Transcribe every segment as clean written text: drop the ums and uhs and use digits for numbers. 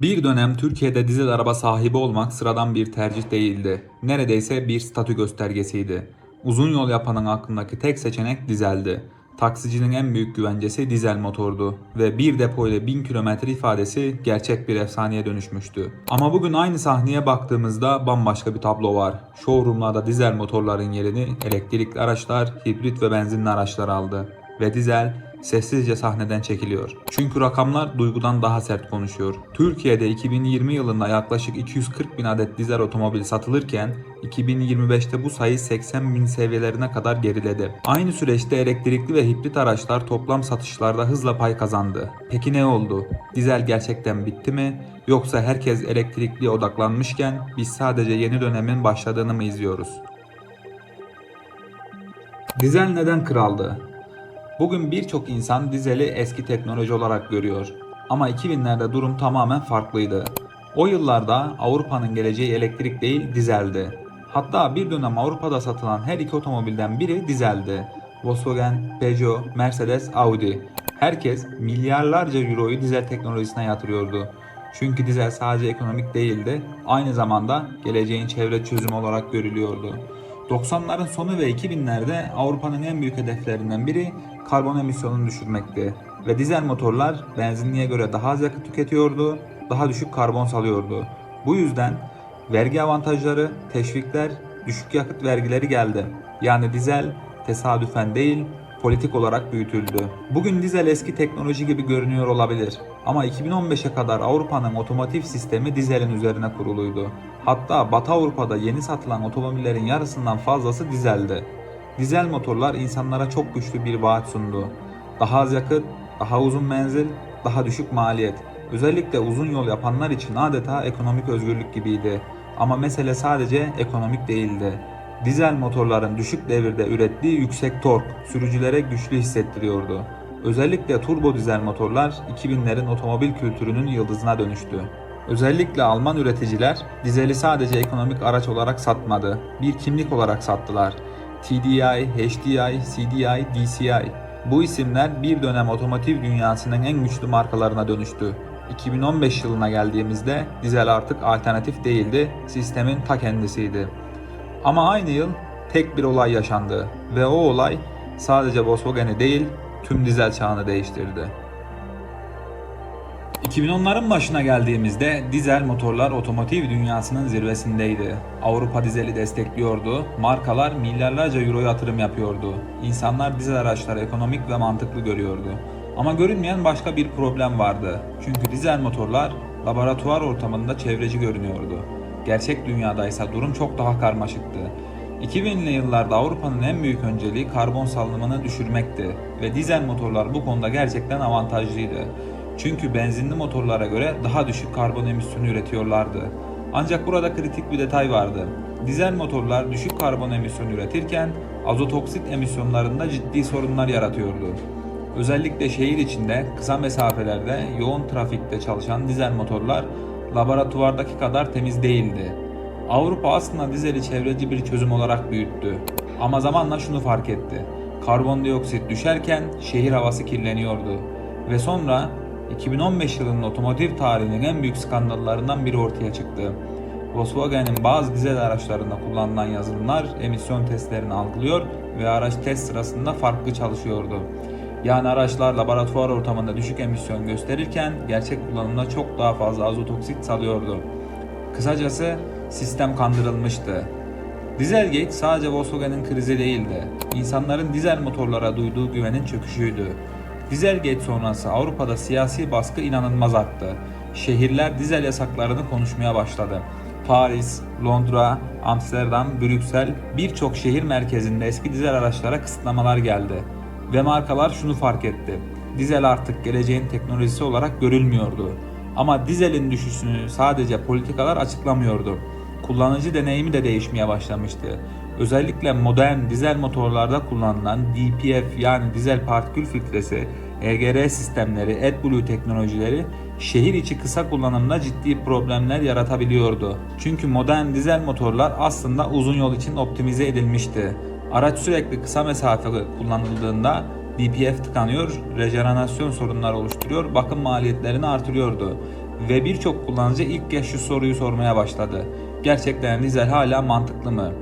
Bir dönem Türkiye'de dizel araba sahibi olmak sıradan bir tercih değildi. Neredeyse bir statü göstergesiydi. Uzun yol yapanın aklındaki tek seçenek dizeldi. Taksicinin en büyük güvencesi dizel motordu ve bir depo ile 1000 kilometre ifadesi gerçek bir efsaneye dönüşmüştü. Ama bugün aynı sahneye baktığımızda bambaşka bir tablo var. Showroomlarda dizel motorların yerini elektrikli araçlar, hibrit ve benzinli araçlar aldı. Ve dizel sessizce sahneden çekiliyor. Çünkü rakamlar duygudan daha sert konuşuyor. Türkiye'de 2020 yılında yaklaşık 240 bin adet dizel otomobil satılırken 2025'te bu sayı 80 bin seviyelerine kadar geriledi. Aynı süreçte elektrikli ve hibrit araçlar toplam satışlarda hızla pay kazandı. Peki ne oldu? Dizel gerçekten bitti mi? Yoksa herkes elektrikliye odaklanmışken biz sadece yeni dönemin başladığını mı izliyoruz? Dizel neden kraldı? Bugün birçok insan dizeli eski teknoloji olarak görüyor. Ama 2000'lerde durum tamamen farklıydı. O yıllarda Avrupa'nın geleceği elektrik değil dizeldi. Hatta bir dönem Avrupa'da satılan her iki otomobilden biri dizeldi. Volkswagen, Peugeot, Mercedes, Audi. Herkes milyarlarca euroyu dizel teknolojisine yatırıyordu. Çünkü dizel sadece ekonomik değildi, aynı zamanda geleceğin çevre çözümü olarak görülüyordu. 90'ların sonu ve 2000'lerde Avrupa'nın en büyük hedeflerinden biri karbon emisyonunu düşürmekti ve dizel motorlar benzinliğe göre daha az yakıt tüketiyordu, daha düşük karbon salıyordu. Bu yüzden vergi avantajları, teşvikler, düşük yakıt vergileri geldi. Yani dizel tesadüfen değil, politik olarak büyütüldü. Bugün dizel eski teknoloji gibi görünüyor olabilir ama 2015'e kadar Avrupa'nın otomotiv sistemi dizelin üzerine kuruluydu. Hatta Batı Avrupa'da yeni satılan otomobillerin yarısından fazlası dizeldi. Dizel motorlar insanlara çok güçlü bir vaat sundu. Daha az yakıt, daha uzun menzil, daha düşük maliyet. Özellikle uzun yol yapanlar için adeta ekonomik özgürlük gibiydi. Ama mesele sadece ekonomik değildi. Dizel motorların düşük devirde ürettiği yüksek tork sürücülere güçlü hissettiriyordu. Özellikle turbo dizel motorlar 2000'lerin otomobil kültürünün yıldızına dönüştü. Özellikle Alman üreticiler dizeli sadece ekonomik araç olarak satmadı, bir kimlik olarak sattılar. TDI, HDI, CDI, DCI. Bu isimler bir dönem otomotiv dünyasının en güçlü markalarına dönüştü. 2015 yılına geldiğimizde dizel artık alternatif değildi, sistemin ta kendisiydi. Ama aynı yıl tek bir olay yaşandı ve o olay sadece Volkswagen'i değil tüm dizel çağını değiştirdi. 2010'ların başına geldiğimizde dizel motorlar otomotiv dünyasının zirvesindeydi. Avrupa dizeli destekliyordu, markalar milyarlarca euro yatırım yapıyordu. İnsanlar dizel araçları ekonomik ve mantıklı görüyordu. Ama görünmeyen başka bir problem vardı. Çünkü dizel motorlar laboratuvar ortamında çevreci görünüyordu. Gerçek dünyada ise durum çok daha karmaşıktı. 2000'li yıllarda Avrupa'nın en büyük önceliği karbon salınımını düşürmekti ve dizel motorlar bu konuda gerçekten avantajlıydı. Çünkü benzinli motorlara göre daha düşük karbon emisyonu üretiyorlardı. Ancak burada kritik bir detay vardı. Dizel motorlar düşük karbon emisyonu üretirken azotoksit emisyonlarında ciddi sorunlar yaratıyordu. Özellikle şehir içinde kısa mesafelerde yoğun trafikte çalışan dizel motorlar laboratuvardaki kadar temiz değildi. Avrupa aslında dizeli çevreci bir çözüm olarak büyüttü. Ama zamanla şunu fark etti. Karbondioksit düşerken şehir havası kirleniyordu. Ve sonra 2015 yılının otomotiv tarihinin en büyük skandallarından biri ortaya çıktı. Volkswagen'in bazı dizel araçlarında kullanılan yazılımlar emisyon testlerini algılıyor ve araç test sırasında farklı çalışıyordu. Yani araçlar laboratuvar ortamında düşük emisyon gösterirken gerçek kullanımda çok daha fazla azotoksit salıyordu. Kısacası sistem kandırılmıştı. Dieselgate sadece Volkswagen'in krizi değildi. İnsanların dizel motorlara duyduğu güvenin çöküşüydü. Dieselgate sonrası Avrupa'da siyasi baskı inanılmaz arttı. Şehirler dizel yasaklarını konuşmaya başladı. Paris, Londra, Amsterdam, Brüksel birçok şehir merkezinde eski dizel araçlara kısıtlamalar geldi. Ve markalar şunu fark etti. Dizel artık geleceğin teknolojisi olarak görülmüyordu. Ama dizelin düşüşünü sadece politikalar açıklamıyordu. Kullanıcı deneyimi de değişmeye başlamıştı. Özellikle modern dizel motorlarda kullanılan DPF yani dizel partikül filtresi, EGR sistemleri, AdBlue teknolojileri şehir içi kısa kullanımda ciddi problemler yaratabiliyordu. Çünkü modern dizel motorlar aslında uzun yol için optimize edilmişti. Araç sürekli kısa mesafe kullanıldığında DPF tıkanıyor, rejenerasyon sorunları oluşturuyor, bakım maliyetlerini artırıyordu. Ve birçok kullanıcı ilk kez şu soruyu sormaya başladı: gerçekten dizel hala mantıklı mı?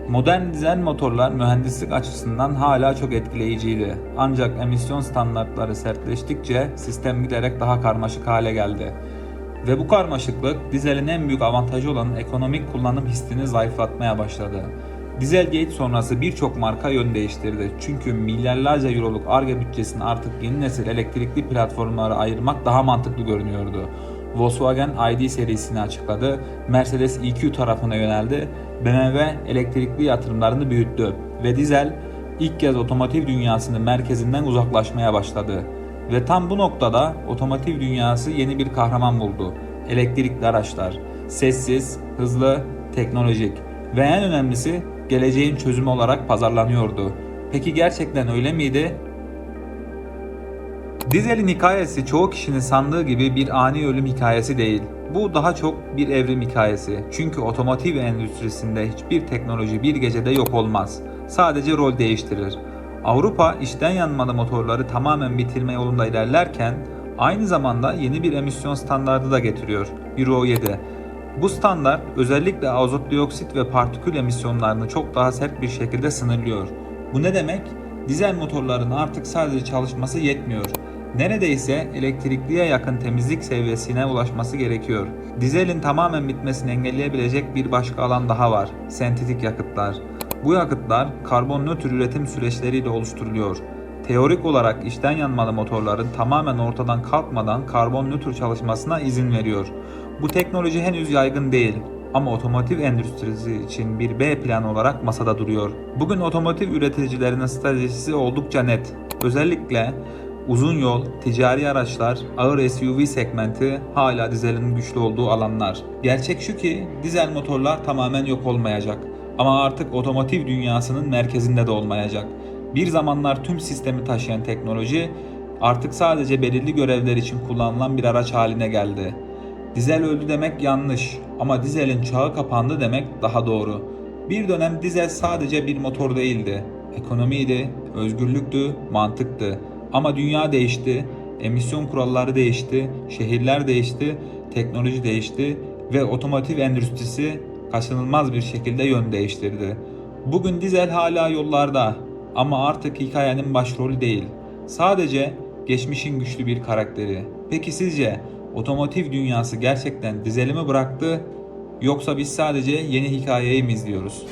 Modern dizel motorlar mühendislik açısından hala çok etkileyiciydi. Ancak emisyon standartları sertleştikçe sistem giderek daha karmaşık hale geldi. Ve bu karmaşıklık dizelin en büyük avantajı olan ekonomik kullanım hissini zayıflatmaya başladı. Dieselgate sonrası birçok marka yön değiştirdi. Çünkü milyarlarca euroluk Ar-Ge bütçesini artık yeni nesil elektrikli platformlara ayırmak daha mantıklı görünüyordu. Volkswagen ID serisini açıkladı, Mercedes EQ tarafına yöneldi, BMW elektrikli yatırımlarını büyüttü ve dizel ilk kez otomotiv dünyasının merkezinden uzaklaşmaya başladı. Ve tam bu noktada otomotiv dünyası yeni bir kahraman buldu: elektrikli araçlar. Sessiz, hızlı, teknolojik ve en önemlisi geleceğin çözümü olarak pazarlanıyordu. Peki gerçekten öyle miydi? Dizel'in hikayesi çoğu kişinin sandığı gibi bir ani ölüm hikayesi değil. Bu daha çok bir evrim hikayesi. Çünkü otomotiv endüstrisinde hiçbir teknoloji bir gecede yok olmaz. Sadece rol değiştirir. Avrupa içten yanmalı motorları tamamen bitirme yolunda ilerlerken aynı zamanda yeni bir emisyon standardı da getiriyor: Euro 7. Bu standart özellikle azot dioksit ve partikül emisyonlarını çok daha sert bir şekilde sınırlıyor. Bu ne demek? Dizel motorların artık sadece çalışması yetmiyor. Neredeyse elektrikliye yakın temizlik seviyesine ulaşması gerekiyor. Dizelin tamamen bitmesini engelleyebilecek bir başka alan daha var: sentetik yakıtlar. Bu yakıtlar karbon nötr üretim süreçleriyle oluşturuluyor. Teorik olarak içten yanmalı motorların tamamen ortadan kalkmadan karbon nötr çalışmasına izin veriyor. Bu teknoloji henüz yaygın değil ama otomotiv endüstrisi için bir B planı olarak masada duruyor. Bugün otomotiv üreticilerinin stratejisi oldukça net. Özellikle uzun yol, ticari araçlar, ağır SUV segmenti hala dizelin güçlü olduğu alanlar. Gerçek şu ki dizel motorlar tamamen yok olmayacak ama artık otomotiv dünyasının merkezinde de olmayacak. Bir zamanlar tüm sistemi taşıyan teknoloji artık sadece belirli görevler için kullanılan bir araç haline geldi. Dizel öldü demek yanlış ama dizelin çağı kapandı demek daha doğru. Bir dönem dizel sadece bir motor değildi. Ekonomiydi, özgürlüktü, mantıktı. Ama dünya değişti, emisyon kuralları değişti, şehirler değişti, teknoloji değişti ve otomotiv endüstrisi kaçınılmaz bir şekilde yön değiştirdi. Bugün dizel hala yollarda ama artık hikayenin başrolü değil. Sadece geçmişin güçlü bir karakteri. Peki sizce otomotiv dünyası gerçekten dizeli mi bıraktı, yoksa biz sadece yeni hikayeyi mi izliyoruz?